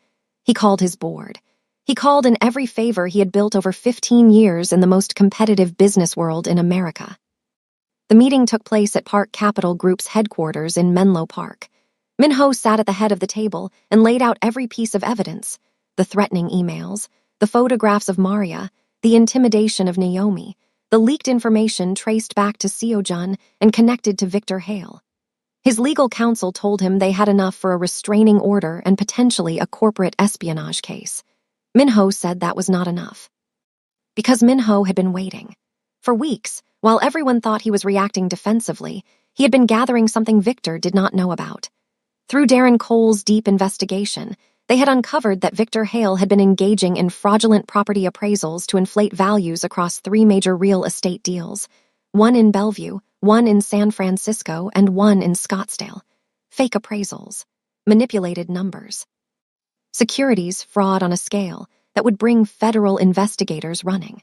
He called his board. He called in every favor he had built over 15 years in the most competitive business world in America. The meeting took place at Park Capital Group's headquarters in Menlo Park. Minho sat at the head of the table and laid out every piece of evidence: the threatening emails, the photographs of Maria, the intimidation of Naomi, the leaked information traced back to Seo-jun and connected to Victor Hale. His legal counsel told him they had enough for a restraining order and potentially a corporate espionage case. Minho said that was not enough. Because Minho had been waiting. For weeks, while everyone thought he was reacting defensively, he had been gathering something Victor did not know about. Through Darren Cole's deep investigation, they had uncovered that Victor Hale had been engaging in fraudulent property appraisals to inflate values across 3 major real estate deals, one in Bellevue, one in San Francisco, and one in Scottsdale. Fake appraisals. Manipulated numbers. Securities fraud on a scale that would bring federal investigators running.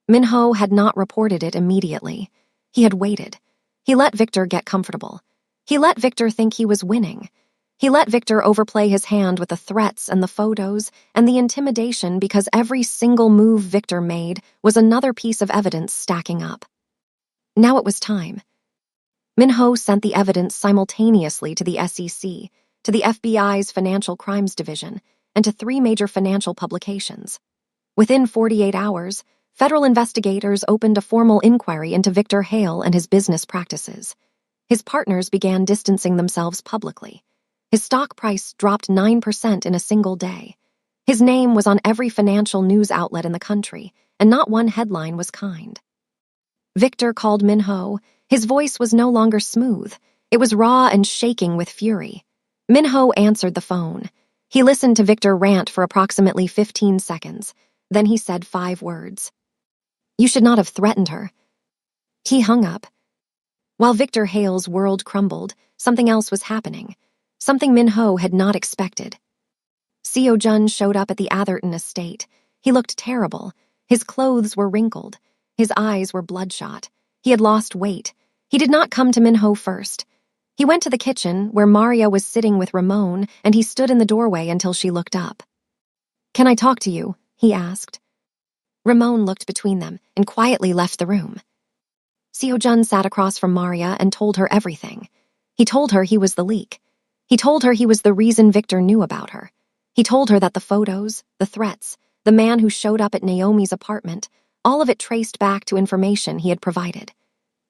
Minho had not reported it immediately. He had waited. He let Victor get comfortable. He let Victor think he was winning. He let Victor overplay his hand with the threats and the photos and the intimidation because every single move Victor made was another piece of evidence stacking up. Now it was time. Minho sent the evidence simultaneously to the SEC, to the FBI's Financial Crimes Division, and to 3 major financial publications. Within 48 hours, federal investigators opened a formal inquiry into Victor Hale and his business practices. His partners began distancing themselves publicly. His stock price dropped 9% in a single day. His name was on every financial news outlet in the country, and not one headline was kind. Victor called Minho. His voice was no longer smooth. It was raw and shaking with fury. Minho answered the phone. He listened to Victor rant for approximately 15 seconds. Then he said 5 words. "You should not have threatened her." He hung up. While Victor Hale's world crumbled, something else was happening. Something Minho had not expected. Seo-jun showed up at the Atherton estate. He looked terrible. His clothes were wrinkled. His eyes were bloodshot. He had lost weight. He did not come to Minho first. He went to the kitchen, where Maria was sitting with Ramon, and he stood in the doorway until she looked up. "Can I talk to you?" he asked. Ramon looked between them and quietly left the room. Seo-jun sat across from Maria and told her everything. He told her he was the leak. He told her he was the reason Victor knew about her. He told her that the photos, the threats, the man who showed up at Naomi's apartment, all of it traced back to information he had provided.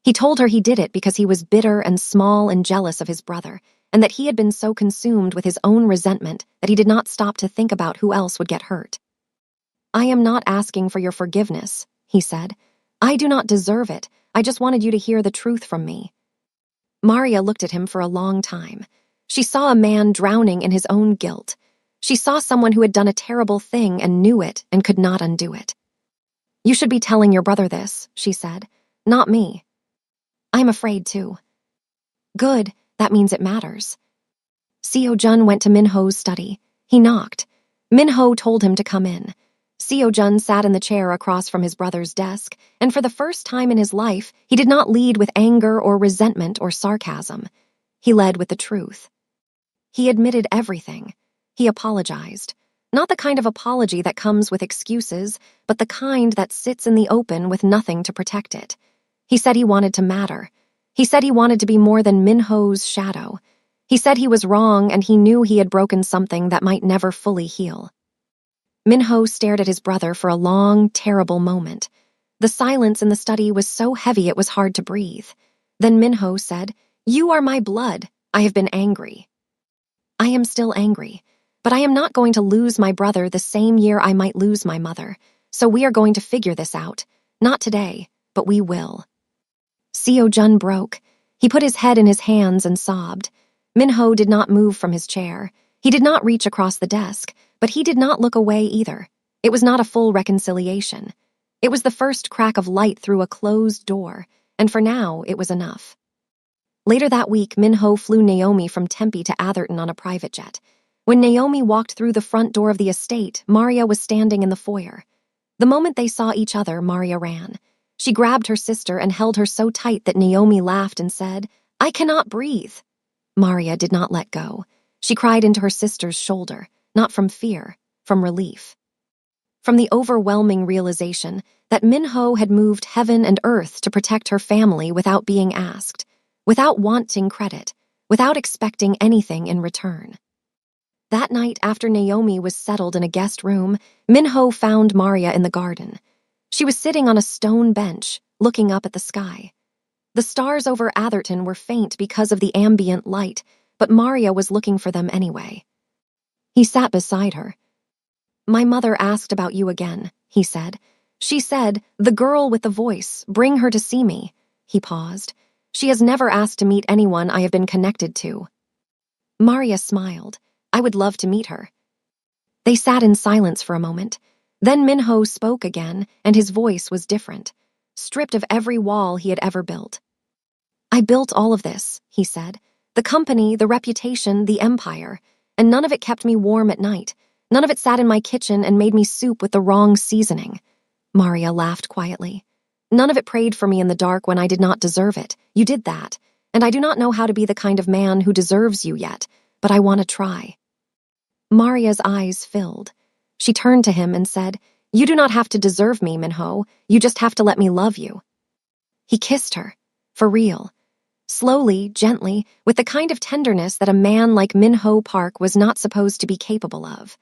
He told her he did it because he was bitter and small and jealous of his brother, and that he had been so consumed with his own resentment that he did not stop to think about who else would get hurt. "I am not asking for your forgiveness," he said. "I do not deserve it. I just wanted you to hear the truth from me." Maria looked at him for a long time. She saw a man drowning in his own guilt. She saw someone who had done a terrible thing and knew it and could not undo it. "You should be telling your brother this," she said. "Not me." "I'm afraid too." "Good, that means it matters." Seo-jun went to Minho's study. He knocked. Minho told him to come in. Seo-jun sat in the chair across from his brother's desk, and for the first time in his life, he did not lead with anger or resentment or sarcasm. He led with the truth. He admitted everything. He apologized. Not the kind of apology that comes with excuses, but the kind that sits in the open with nothing to protect it. He said he wanted to matter. He said he wanted to be more than Minho's shadow. He said he was wrong and he knew he had broken something that might never fully heal. Minho stared at his brother for a long, terrible moment. The silence in the study was so heavy it was hard to breathe. Then Minho said, "You are my blood. I have been angry. I am still angry, but I am not going to lose my brother the same year I might lose my mother, so we are going to figure this out. Not today, but we will." Seo-jun broke. He put his head in his hands and sobbed. Minho did not move from his chair. He did not reach across the desk, but he did not look away either. It was not a full reconciliation. It was the first crack of light through a closed door, and for now, it was enough. Later that week, Minho flew Naomi from Tempe to Atherton on a private jet. When Naomi walked through the front door of the estate, Maria was standing in the foyer. The moment they saw each other, Maria ran. She grabbed her sister and held her so tight that Naomi laughed and said, "I cannot breathe." Maria did not let go. She cried into her sister's shoulder, not from fear, from relief. From the overwhelming realization that Minho had moved heaven and earth to protect her family without being asked, without wanting credit, without expecting anything in return. That night, after Naomi was settled in a guest room, Minho found Maria in the garden. She was sitting on a stone bench, looking up at the sky. The stars over Atherton were faint because of the ambient light, but Maria was looking for them anyway. He sat beside her. "My mother asked about you again," he said. "She said, 'The girl with the voice, bring her to see me.'" He paused. "She has never asked to meet anyone I have been connected to." Maria smiled. "I would love to meet her." They sat in silence for a moment. Then Minho spoke again, and his voice was different, stripped of every wall he had ever built. "I built all of this," he said. "The company, the reputation, the empire. And none of it kept me warm at night. None of it sat in my kitchen and made me soup with the wrong seasoning." Maria laughed quietly. "None of it prayed for me in the dark when I did not deserve it. You did that. And I do not know how to be the kind of man who deserves you yet, but I want to try." Maria's eyes filled. She turned to him and said, "You do not have to deserve me, Minho. You just have to let me love you." He kissed her. For real. Slowly, gently, with the kind of tenderness that a man like Minho Park was not supposed to be capable of.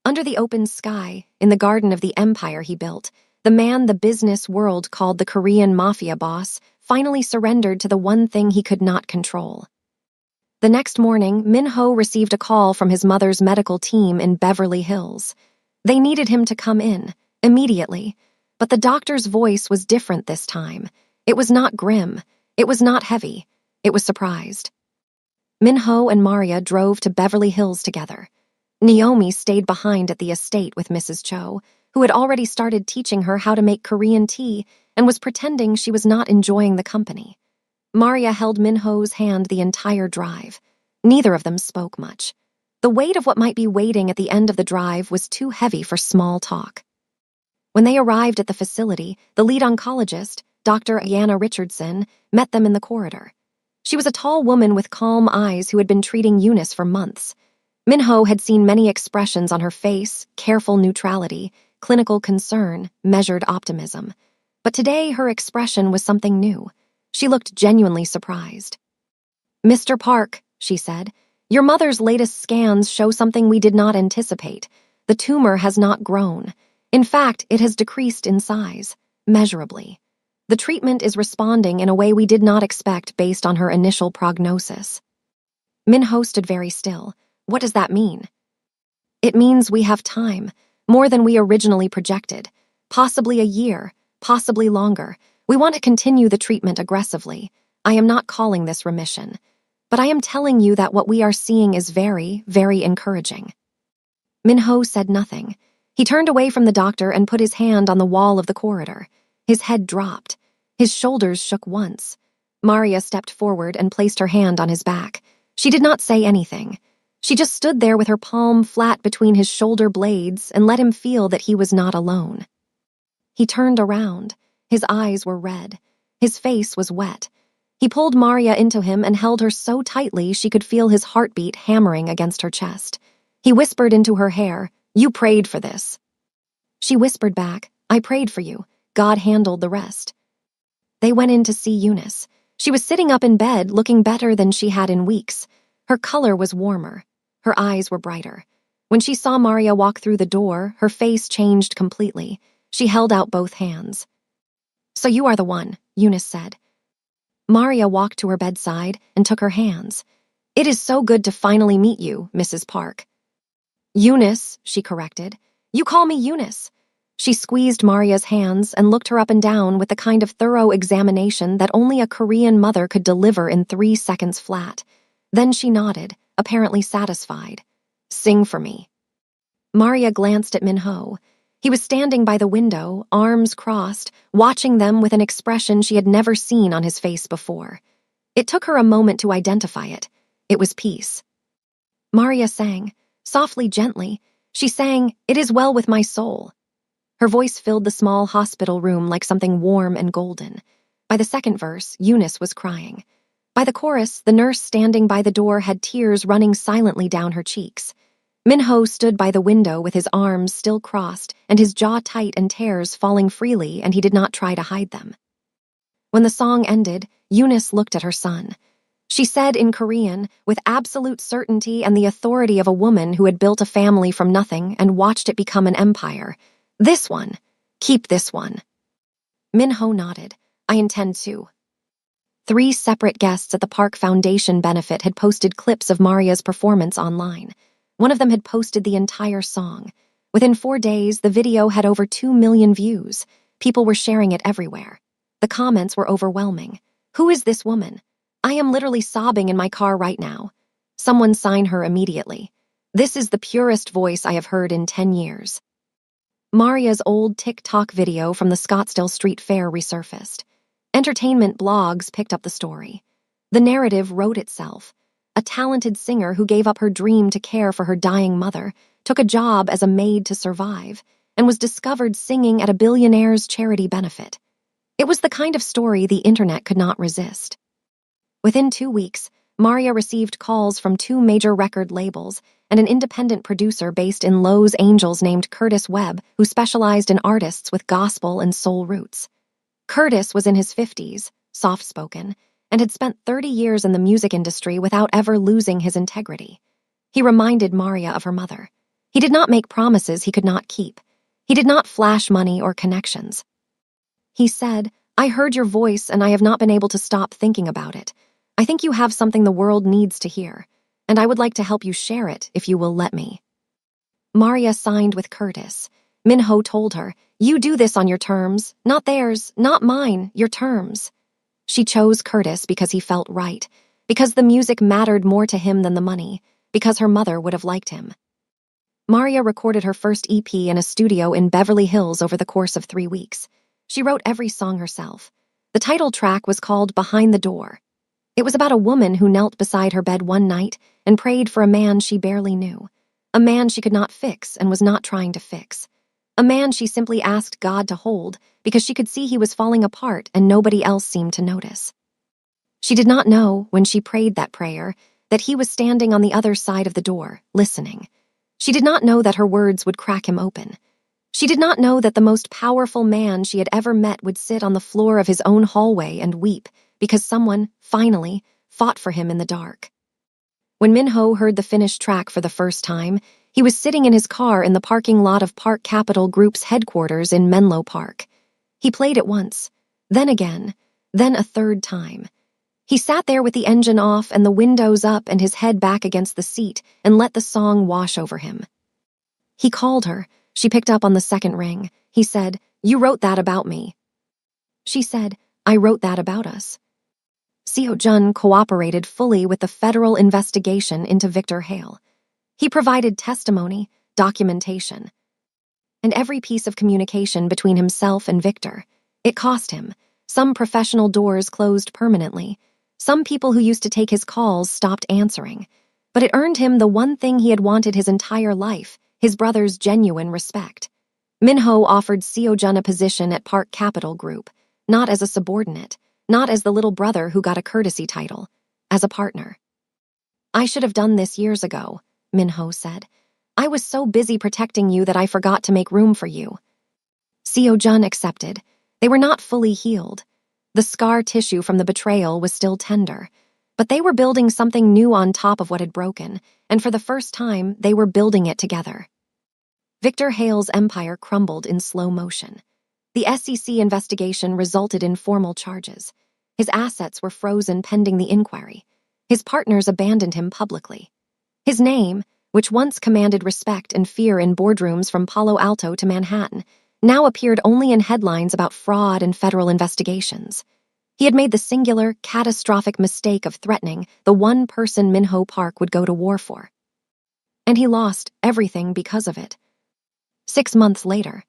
Under the open sky, in the garden of the empire he built, the man the business world called the Korean Mafia boss finally surrendered to the one thing he could not control. The next morning, Minho received a call from his mother's medical team in Beverly Hills. They needed him to come in, immediately, but the doctor's voice was different this time. It was not grim. It was not heavy. It was surprised. Minho and Maria drove to Beverly Hills together. Naomi stayed behind at the estate with Mrs. Cho, who had already started teaching her how to make Korean tea and was pretending she was not enjoying the company. Maria held Minho's hand the entire drive. Neither of them spoke much. The weight of what might be waiting at the end of the drive was too heavy for small talk. When they arrived at the facility, the lead oncologist, Dr. Ayanna Richardson, met them in the corridor. She was a tall woman with calm eyes who had been treating Eunice for months. Minho had seen many expressions on her face: careful neutrality, clinical concern, measured optimism. But today her expression was something new. She looked genuinely surprised. "Mr. Park," she said, "your mother's latest scans show something we did not anticipate. The tumor has not grown. In fact, it has decreased in size, measurably. The treatment is responding in a way we did not expect based on her initial prognosis." Minho stood very still. "What does that mean?" "It means we have time, more than we originally projected. Possibly a year, possibly longer. We want to continue the treatment aggressively. I am not calling this remission. But I am telling you that what we are seeing is very, very encouraging." Minho said nothing. He turned away from the doctor and put his hand on the wall of the corridor. His head dropped. His shoulders shook once. Maria stepped forward and placed her hand on his back. She did not say anything. She just stood there with her palm flat between his shoulder blades and let him feel that he was not alone. He turned around. His eyes were red. His face was wet. He pulled Maria into him and held her so tightly she could feel his heartbeat hammering against her chest. He whispered into her hair, "You prayed for this." She whispered back, "I prayed for you. God handled the rest." They went in to see Eunice. She was sitting up in bed, looking better than she had in weeks. Her color was warmer. Her eyes were brighter. When she saw Maria walk through the door, her face changed completely. She held out both hands. "So you are the one," Eunice said. Maria walked to her bedside and took her hands. "It is so good to finally meet you, Mrs. Park." "Eunice," she corrected. "You call me Eunice." She squeezed Maria's hands and looked her up and down with the kind of thorough examination that only a Korean mother could deliver in 3 seconds flat. Then she nodded, apparently satisfied. "Sing for me." Maria glanced at Min-ho. He was standing by the window, arms crossed, watching them with an expression she had never seen on his face before. It took her a moment to identify it. It was peace. Maria sang, softly, gently. She sang, "It is well with my soul." Her voice filled the small hospital room like something warm and golden. By the second verse, Eunice was crying. By the chorus, the nurse standing by the door had tears running silently down her cheeks. Min-ho stood by the window with his arms still crossed and his jaw tight and tears falling freely, and he did not try to hide them. When the song ended, Eunice looked at her son. She said in Korean, with absolute certainty and the authority of a woman who had built a family from nothing and watched it become an empire, "This one. Keep this one." Min-ho nodded. "I intend to." 3 separate guests at the Park Foundation benefit had posted clips of Maria's performance online. One of them had posted the entire song. Within 4 days, the video had over 2 million views. People were sharing it everywhere. The comments were overwhelming. "Who is this woman? I am literally sobbing in my car right now." Someone sign her immediately. "This is the purest voice I have heard in 10 years. Maria's old TikTok video from the Scottsdale Street Fair resurfaced. Entertainment blogs picked up the story. The narrative wrote itself. A talented singer who gave up her dream to care for her dying mother, took a job as a maid to survive, and was discovered singing at a billionaire's charity benefit. It was the kind of story the internet could not resist. Within 2 weeks, Maria received calls from 2 major record labels and an independent producer based in Los Angeles named Curtis Webb, who specialized in artists with gospel and soul roots. Curtis was in his 50s, soft-spoken, and had spent 30 years in the music industry without ever losing his integrity. He reminded Maria of her mother. He did not make promises he could not keep. He did not flash money or connections. He said, "I heard your voice and I have not been able to stop thinking about it. I think you have something the world needs to hear, and I would like to help you share it if you will let me." Maria signed with Curtis. Min-ho told her, "You do this on your terms, not theirs, not mine, your terms." She chose Curtis because he felt right, because the music mattered more to him than the money, because her mother would have liked him. Maria recorded her first EP in a studio in Beverly Hills over the course of 3 weeks. She wrote every song herself. The title track was called "Behind the Door." It was about a woman who knelt beside her bed one night and prayed for a man she barely knew, a man she could not fix and was not trying to fix, a man she simply asked God to hold because she could see he was falling apart and nobody else seemed to notice. She did not know, when she prayed that prayer, that he was standing on the other side of the door, listening. She did not know that her words would crack him open. She did not know that the most powerful man she had ever met would sit on the floor of his own hallway and weep because someone, finally, fought for him in the dark. When Min-ho heard the finished track for the first time, he was sitting in his car in the parking lot of Park Capital Group's headquarters in Menlo Park. He played it once, then again, then a third time. He sat there with the engine off and the windows up and his head back against the seat and let the song wash over him. He called her. She picked up on the second ring. He said, "You wrote that about me." She said, "I wrote that about us." Seo Jun cooperated fully with the federal investigation into Victor Hale. He provided testimony, documentation, and every piece of communication between himself and Victor. It cost him. Some professional doors closed permanently. Some people who used to take his calls stopped answering. But it earned him the one thing he had wanted his entire life, his brother's genuine respect. Minho offered Seo-jun a position at Park Capital Group, not as a subordinate, not as the little brother who got a courtesy title, as a partner. "I should have done this years ago," Minho said. "I was so busy protecting you that I forgot to make room for you." Seo-jun accepted. They were not fully healed. The scar tissue from the betrayal was still tender. But they were building something new on top of what had broken, and for the first time, they were building it together. Victor Hale's empire crumbled in slow motion. The SEC investigation resulted in formal charges. His assets were frozen pending the inquiry. His partners abandoned him publicly. His name, which once commanded respect and fear in boardrooms from Palo Alto to Manhattan, now appeared only in headlines about fraud and federal investigations. He had made the singular, catastrophic mistake of threatening the one person Minho Park would go to war for. And he lost everything because of it. 6 months later,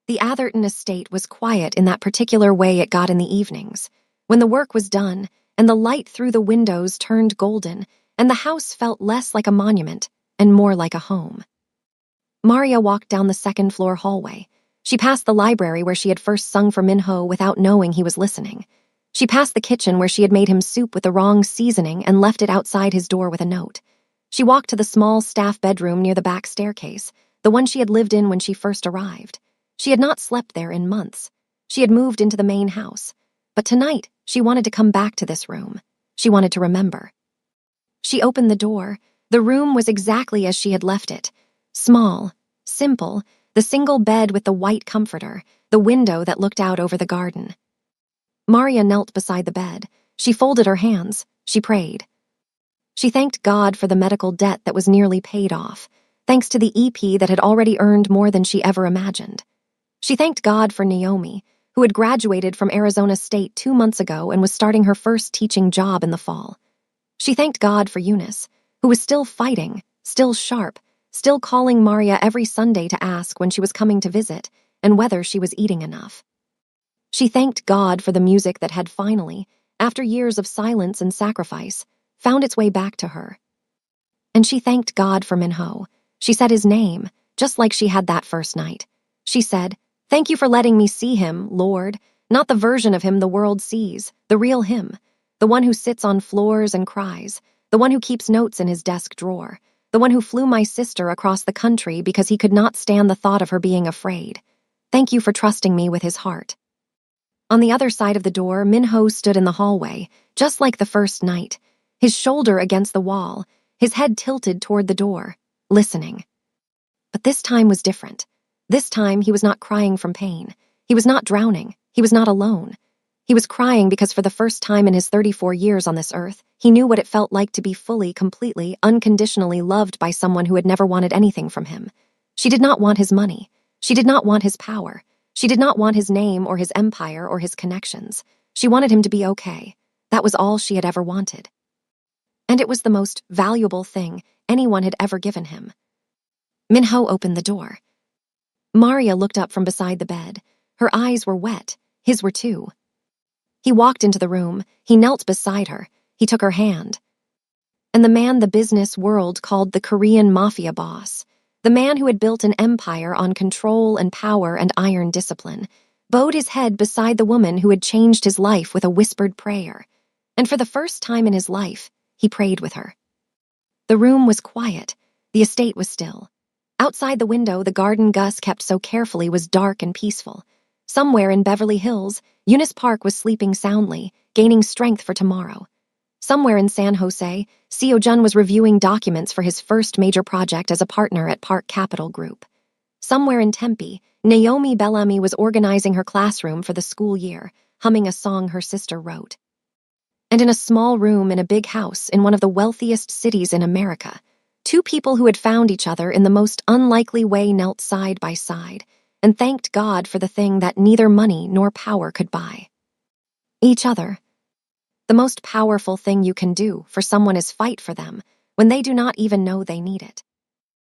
the Atherton estate was quiet in that particular way it got in the evenings, when the work was done and the light through the windows turned golden and the house felt less like a monument and more like a home. Maria walked down the second-floor hallway. She passed the library where she had first sung for Minho without knowing he was listening. She passed the kitchen where she had made him soup with the wrong seasoning and left it outside his door with a note. She walked to the small staff bedroom near the back staircase, the one she had lived in when she first arrived. She had not slept there in months. She had moved into the main house. But tonight, she wanted to come back to this room. She wanted to remember. She opened the door. The room was exactly as she had left it. Small, simple, the single bed with the white comforter, the window that looked out over the garden. Maria knelt beside the bed. She folded her hands. She prayed. She thanked God for the medical debt that was nearly paid off, thanks to the EP that had already earned more than she ever imagined. She thanked God for Naomi, who had graduated from Arizona State 2 months ago and was starting her first teaching job in the fall. She thanked God for Eunice, who was still fighting, still sharp, still calling Maria every Sunday to ask when she was coming to visit and whether she was eating enough. She thanked God for the music that had finally, after years of silence and sacrifice, found its way back to her. And she thanked God for Minho. She said his name, just like she had that first night. She said, "Thank you for letting me see him, Lord, not the version of him the world sees, the real him, the one who sits on floors and cries, the one who keeps notes in his desk drawer, the one who flew my sister across the country because he could not stand the thought of her being afraid. Thank you for trusting me with his heart." On the other side of the door, Minho stood in the hallway, just like the first night, his shoulder against the wall, his head tilted toward the door, listening. But this time was different. This time he was not crying from pain. He was not drowning. He was not alone. He was crying because for the first time in his 34 years on this earth, he knew what it felt like to be fully, completely, unconditionally loved by someone who had never wanted anything from him. She did not want his money. She did not want his power. She did not want his name or his empire or his connections. She wanted him to be okay. That was all she had ever wanted. And it was the most valuable thing anyone had ever given him. Minho opened the door. Maria looked up from beside the bed. Her eyes were wet. His were too. He walked into the room. He knelt beside her. He took her hand. And the man the business world called the Korean Mafia boss, the man who had built an empire on control and power and iron discipline, bowed his head beside the woman who had changed his life with a whispered prayer. And for the first time in his life, he prayed with her. The room was quiet. The estate was still. Outside the window, the garden Gus kept so carefully was dark and peaceful. Somewhere in Beverly Hills, Eunice Park was sleeping soundly, gaining strength for tomorrow. Somewhere in San Jose, Seo-jun was reviewing documents for his first major project as a partner at Park Capital Group. Somewhere in Tempe, Naomi Bellamy was organizing her classroom for the school year, humming a song her sister wrote. And in a small room in a big house in one of the wealthiest cities in America, 2 people who had found each other in the most unlikely way knelt side by side and thanked God for the thing that neither money nor power could buy. Each other. The most powerful thing you can do for someone is fight for them when they do not even know they need it.